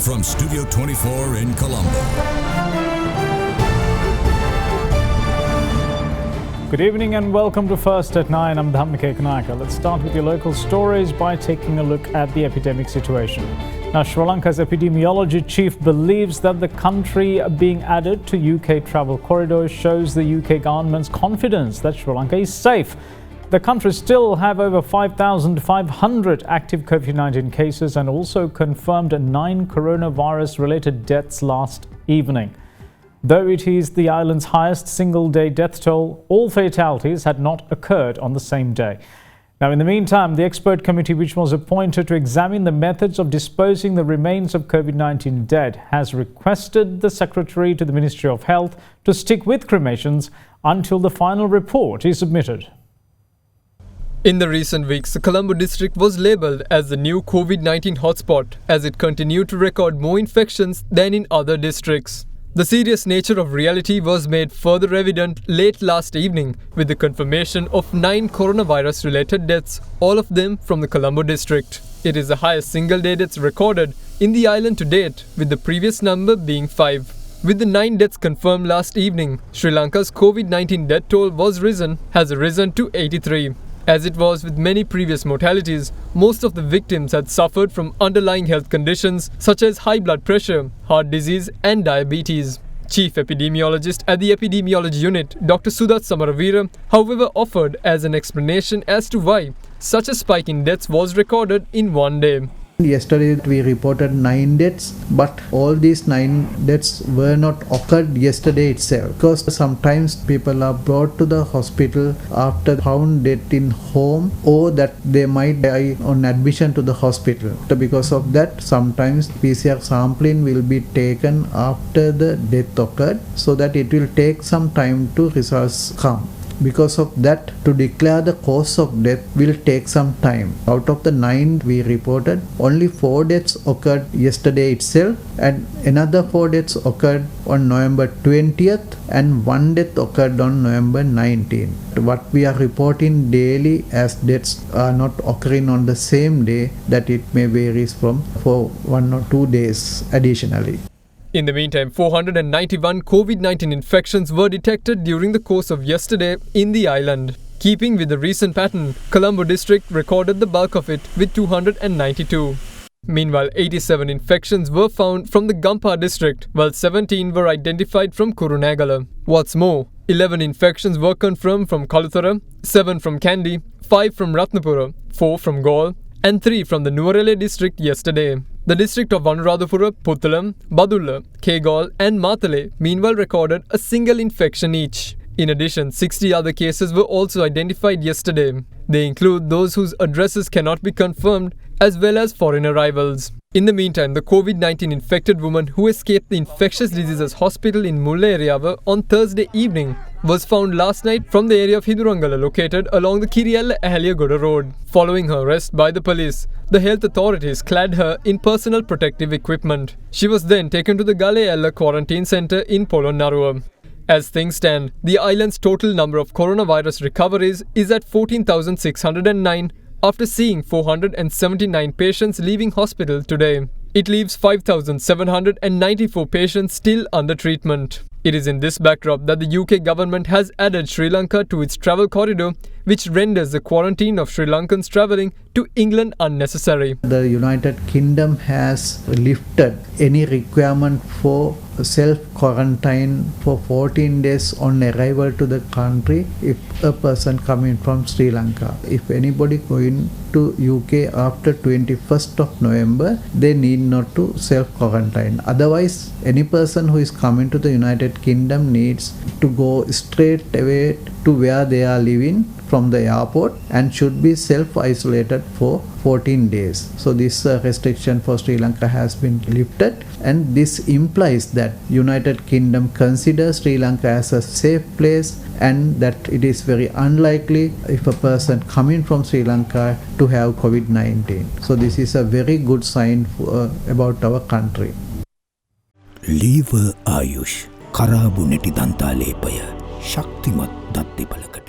from Studio 24 in Colombo. Good evening and welcome to First at 9. I'm Dhammika Kanaka. Let's start with your local stories by taking a look at the epidemic situation. Now, Sri Lanka's epidemiology chief believes that the country being added to UK travel corridors shows the UK government's confidence that Sri Lanka is safe. The country still have over 5,500 active COVID-19 cases and also confirmed 9 coronavirus-related deaths last evening. Though it is the island's highest single-day death toll, all fatalities had not occurred on the same day. Now, in the meantime, the expert committee which was appointed to examine the methods of disposing the remains of COVID-19 dead has requested the Secretary to the Ministry of Health to stick with cremations until the final report is submitted. In the recent weeks, the Colombo district was labelled as the new COVID-19 hotspot as it continued to record more infections than in other districts. The serious nature of reality was made further evident late last evening with the confirmation of 9 coronavirus-related deaths, all of them from the Colombo district. It is the highest single-day deaths recorded in the island to date, with the previous number being 5. With the 9 deaths confirmed last evening, Sri Lanka's COVID-19 death toll has risen to 83. As it was with many previous mortalities, most of the victims had suffered from underlying health conditions such as high blood pressure, heart disease and diabetes. Chief epidemiologist at the epidemiology unit, Dr. Sudat Samaravira, however, offered as an explanation as to why such a spike in deaths was recorded in one day. Yesterday we reported 9 deaths, but all these 9 deaths were not occurred yesterday itself, because sometimes people are brought to the hospital after found dead in home, or that they might die on admission to the hospital. So because of that, sometimes PCR sampling will be taken after the death occurred, so that it will take some time to results come. Because of that, to declare the cause of death will take some time. Out of the 9 we reported, only 4 deaths occurred yesterday itself, and another 4 deaths occurred on November 20th and 1 death occurred on November 19th. What we are reporting daily as deaths are not occurring on the same day, that it may vary for 1 or 2 days additionally. In the meantime, 491 COVID-19 infections were detected during the course of yesterday in the island. Keeping with the recent pattern, Colombo district recorded the bulk of it with 292. Meanwhile, 87 infections were found from the Gampha district, while 17 were identified from Hindurangala. What's more, 11 infections were confirmed from Kaluthara, 7 from Kandy, 5 from Ratnapura, 4 from Galle, and 3 from the Nuwarele district yesterday. The district of Anuradhapura, Puttalam, Badulla, Kegalle and Matale meanwhile recorded a single infection each. In addition, 60 other cases were also identified yesterday. They include those whose addresses cannot be confirmed as well as foreign arrivals. In the meantime, the COVID-19 infected woman who escaped the infectious diseases hospital in Mulla on Thursday evening was found last night from the area of Hindurangala located along the Kiriyalla Ahaliyagoda road. Following her arrest by the police, the health authorities clad her in personal protective equipment. She was then taken to the Galeella quarantine centre in Polonnaruwa. As things stand, the island's total number of coronavirus recoveries is at 14,609 after seeing 479 patients leaving hospital today. It leaves 5,794 patients still under treatment. It is in this backdrop that the UK government has added Sri Lanka to its travel corridor, which renders the quarantine of Sri Lankans travelling to England unnecessary. The United Kingdom has lifted any requirement for self-quarantine for 14 days on arrival to the country if a person coming from Sri Lanka. If anybody going to UK after 21st of November, they need not to self-quarantine. Otherwise, any person who is coming to the United Kingdom needs to go straight away to where they are living from the airport and should be self-isolated for 14 days. So this restriction for Sri Lanka has been lifted, and this implies that United Kingdom considers Sri Lanka as a safe place and that it is very unlikely if a person coming from Sri Lanka to have COVID-19. So this is a very good sign about our country. Lever Ayush Karabu Neti Dantalepaya Shaktimat Datti Palakata